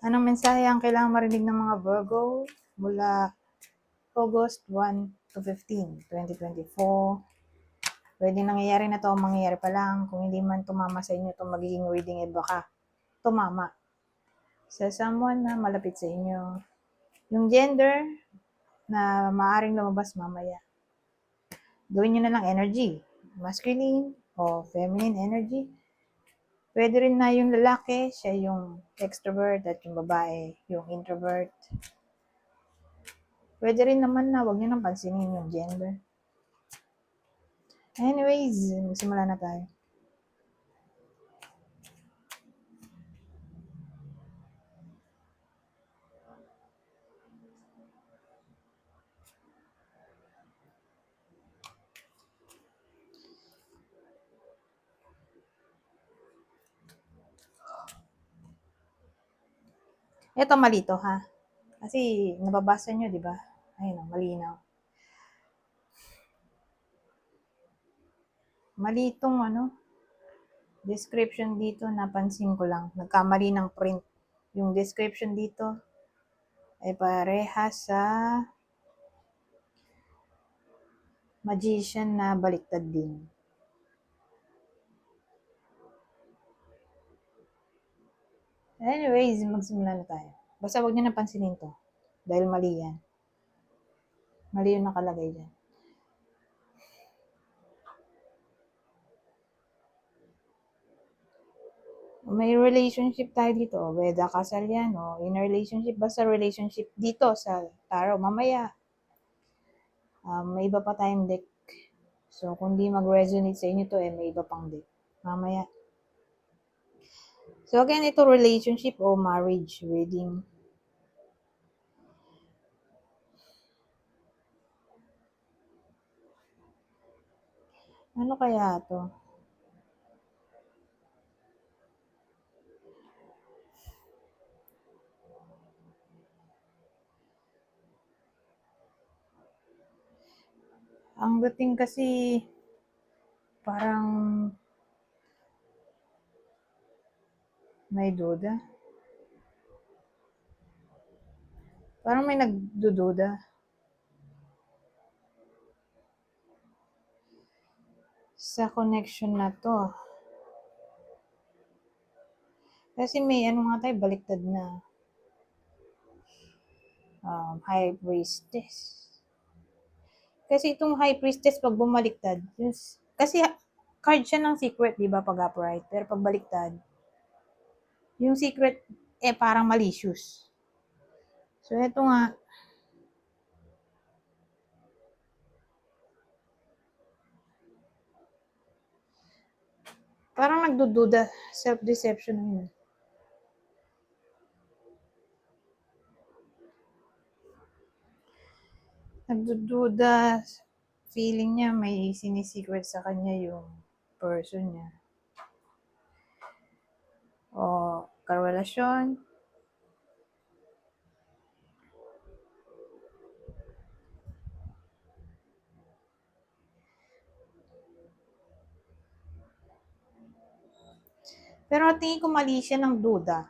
Anong mensahe ang kailangang marinig ng mga Virgo mula August 1 to 15, 2024? Pwedeng nangyayari na to, mangyayari pa lang. Kung hindi man tumama sa inyo itong magiging reading, baka tumama sa someone na malapit sa inyo. Yung gender na maaaring lumabas mamaya, gawin nyo na lang energy, masculine o feminine energy. Pwede rin na yung lalaki, siya yung extrovert at yung babae, yung introvert. Pwede rin naman na wag nyo nang pansinin yung gender. Anyways, magsimula na tayo. Ito mali to ha. Kasi nababasa nyo, di ba? Ayun, malinaw. Mali itong description dito, napansin ko lang. Nagkamali ng print. Yung description dito ay parehas sa magician na baliktad din. Anyways, magsimula na tayo. Basta wag nyo napansinin to. Dahil mali yan. Mali yung nakalagay dyan. May relationship tayo dito. Whether kasal yan o in a relationship. Basta relationship dito sa tarot. Mamaya, may iba pa tayong deck. So, kung di mag-resonate sa inyo to, may iba pang deck. Mamaya. So, again, ito relationship o marriage, wedding. Ano kaya to? Ang dating kasi, parang may duda. Parang may nagdududa. Sa connection na to. Kasi may nga tayo, baliktad na. High priestess. Kasi itong high priestess, pag bumaliktad, kasi card siya ng secret, di ba, pag upright. Pero pag baliktad, yung secret, parang malicious. So, ito nga, parang nagdududa, self-deception yun. Nagdududa, feeling niya may sinisecret sa kanya yung person niya. O karelasyon. Pero tingin ko mali siya ng duda.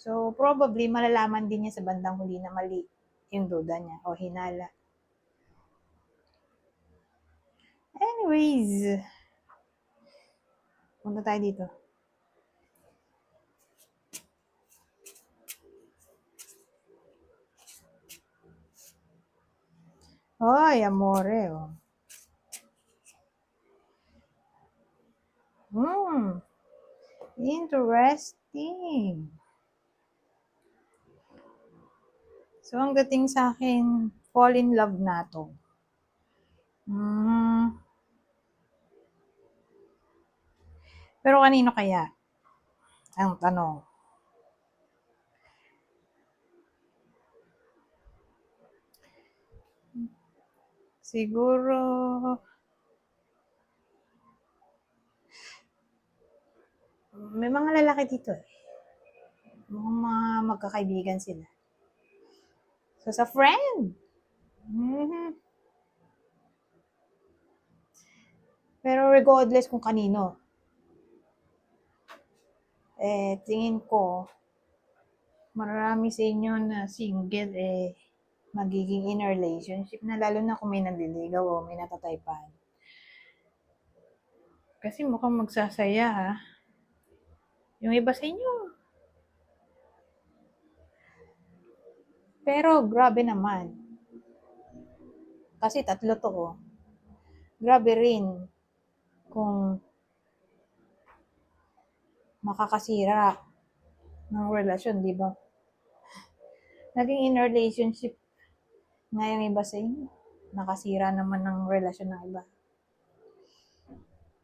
So, probably malalaman din niya sa bandang huli na mali yung duda niya o hinala. Anyways, punta tayo dito. Oy, amore. Oh. Interesting. So, ang dating sa akin, fall in love na to. Pero kanino kaya? Ang tanong. Siguro, may mga lalaki dito eh. Mga magkakaibigan sila. So, sa friend. Pero regardless kung kanino. tingin ko, marami sa inyo na single, magiging in a relationship na, lalo na kung may nanliligaw o may natataypan. Kasi mukhang magsasaya, ha? Yung iba sa inyo. Pero, grabe naman. Kasi 3 to, oh. Grabe rin kung makakasira ng relasyon, di ba? Naging in a relationship nga yung iba sa inyo. Nakasira naman ng relasyon ng iba.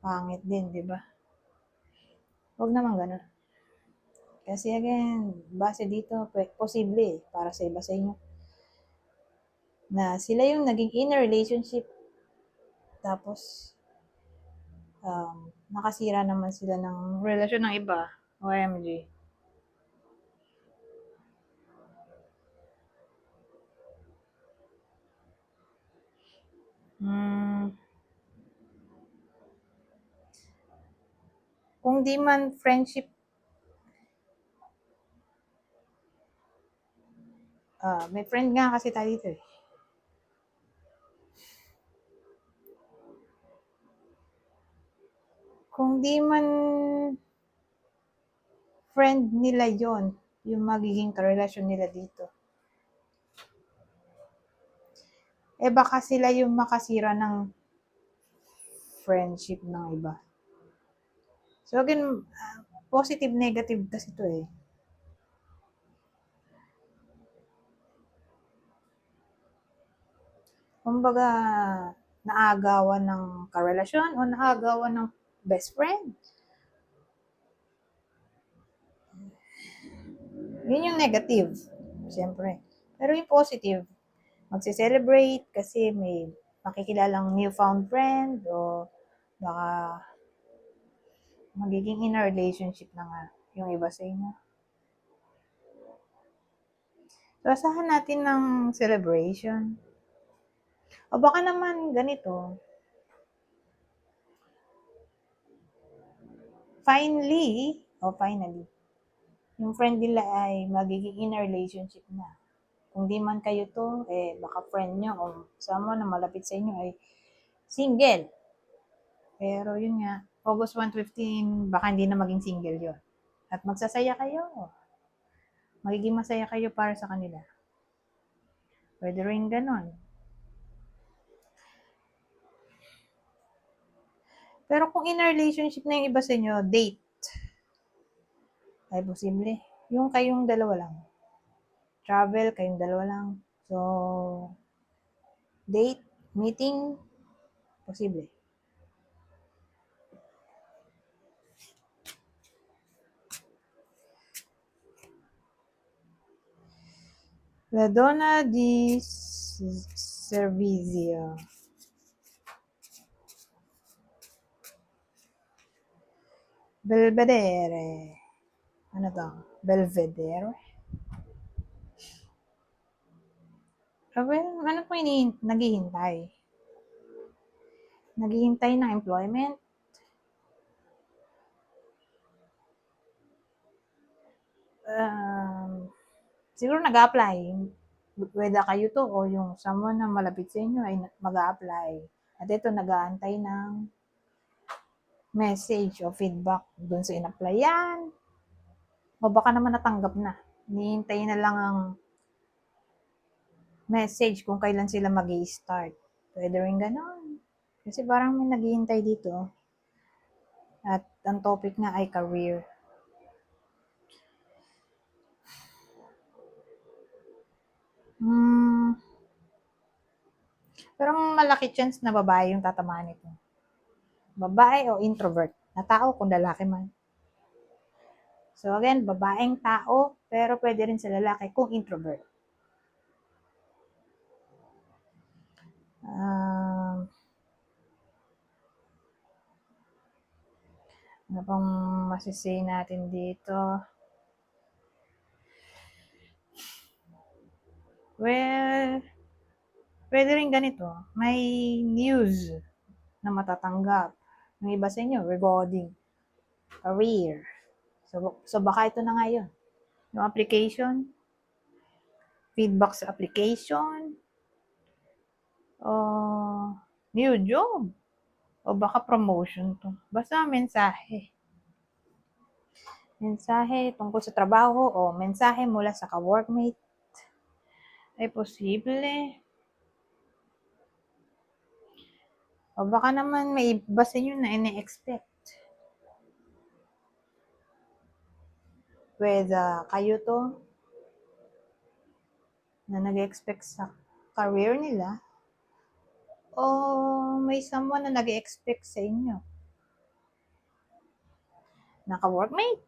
Pangit din, di ba? Huwag naman ganun. Kasi again, base dito, posible para sa iba sa inyo na sila yung naging in a relationship, tapos nakasira naman sila ng relasyon ng iba. OMG. Kung di man friendship, may friend nga kasi tayo dito, eh. Kung di man friend nila yon, yung magiging karelasyon nila dito, baka sila yung makasira ng friendship ng iba. So again, positive, negative kasi to, eh. Kumbaga, naagawan ng karelasyon o naagawan ng best friend. Yun yung negative, siyempre. Pero yung positive, magse-celebrate kasi may makikilalang newfound friend, o baka magiging in a relationship na nga yung iba sa inyo. So, asahan natin ng celebration. O baka naman ganito, finally, yung friend nila ay magiging in a relationship na. Kung di man kayo to, baka friend nyo o someone na malapit sa inyo ay single. Pero yun nga, August 1, 15, baka hindi na maging single yun. At magsasaya kayo. Magiging masaya kayo para sa kanila. Pwede rin ganon. Pero kung in a relationship na yung iba sa inyo, date, ay posible. Yung kayong dalawa lang. Travel, kayong dalawa lang. So, date, meeting, posible. La Donna di Servizio. Belvedere. Ano to? Belvedere? Well, ano po naghihintay? Naghihintay ng employment? Siguro nag-a-apply. Whether kayo to o yung someone na malapit sa inyo ay mag-a-apply. At ito, nag-aantay ng message o feedback dun sa in-applyan. O baka naman natanggap na. Hinihintay na lang ang message kung kailan sila mag-i-start. Pwede rin ganon. Kasi parang may naghihintay dito. At ang topic nga ay career. Pero malaki chance na babae yung tatamaan nito. Babae o introvert na tao, kung lalaki man. So again, babaeng tao, pero pwede rin sa lalaki kung introvert. Ano pang masisay natin dito? Well, pwede rin ganito. May news na matatanggap ng iba sa inyo regarding career. So baka ito na nga yun. Yung application, feedback sa application, o new job, o baka promotion to. Basta mensahe. Mensahe tungkol sa trabaho o mensahe mula sa ka-workmate ay posible. O baka naman may iba sa inyo na ini-expect. Whether kayo to na nag-expect sa career nila o may someone na nag-expect sa inyo na ka-workmate.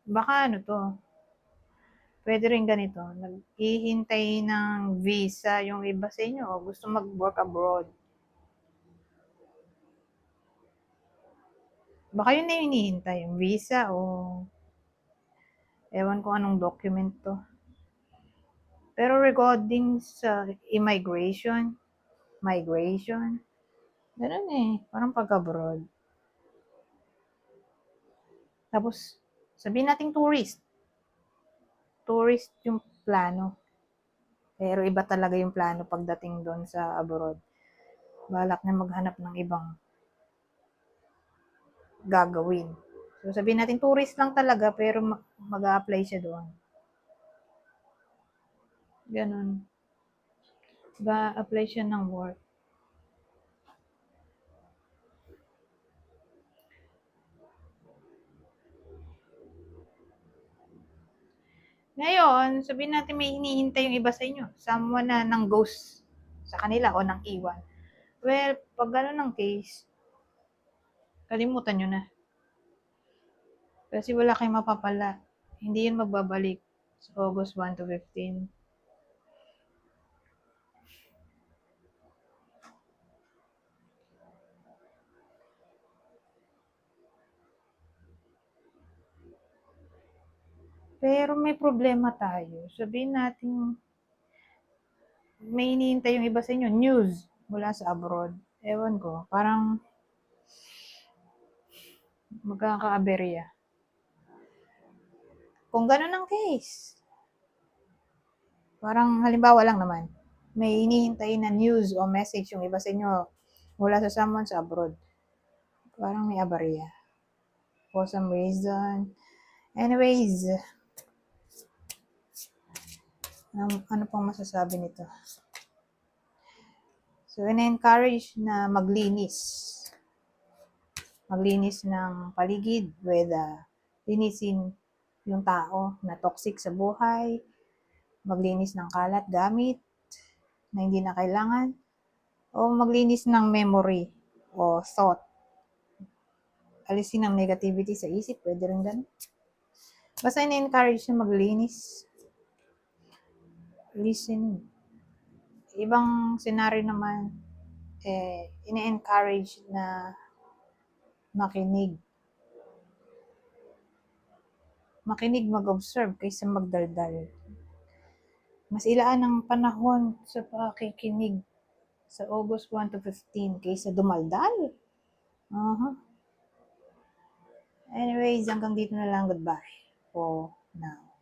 Baka ano to, pwede rin ganito, naghihintay ng visa yung iba sa inyo o gusto mag-work abroad. Baka yun na yung hinihintay, yung visa o ewan ko anong document to. Pero regarding sa migration, ganun parang pag-abroad. Tapos, sabihin natin tourist yung plano. Pero iba talaga yung plano pagdating doon sa abroad. Balak na maghanap ng ibang gagawin. So, sabihin natin tourist lang talaga pero mag-a-apply siya doon. Ganun. Mag-a-apply siya ng work. Ngayon, sabihin natin may hinihintay yung iba sa inyo. Someone na nang ghost sa kanila o nang iwan. Well, pag gano'n ng case, kalimutan nyo na. Kasi wala kayong mapapala. Hindi yun magbabalik sa August 1 to 15. Pero may problema tayo. Sabihin natin may hinihintay yung iba sa inyo, news mula sa abroad. Ewan ko, parang magkakaaberya. Kung gano'n ang case, parang halimbawa lang naman, may hinihintay na news o message yung iba sa inyo mula sa someone sa abroad. Parang may aberya. For some reason. Anyways, ano pang masasabi nito? So, ina-encourage na maglinis. Maglinis ng paligid, whether linisin yung tao na toxic sa buhay, maglinis ng kalat gamit na hindi na kailangan, o maglinis ng memory o thought. Alisin ang negativity sa isip, pwede rin ganun. Basta ina-encourage na maglinis. Listening. Ibang scenario naman, ina-encourage na makinig. Makinig, mag-observe kaysa magdaldal. Mas ilaan ang panahon sa pakikinig sa August 1 to 15 kaysa dumaldal. Anyways, hanggang dito na lang. Goodbye for now.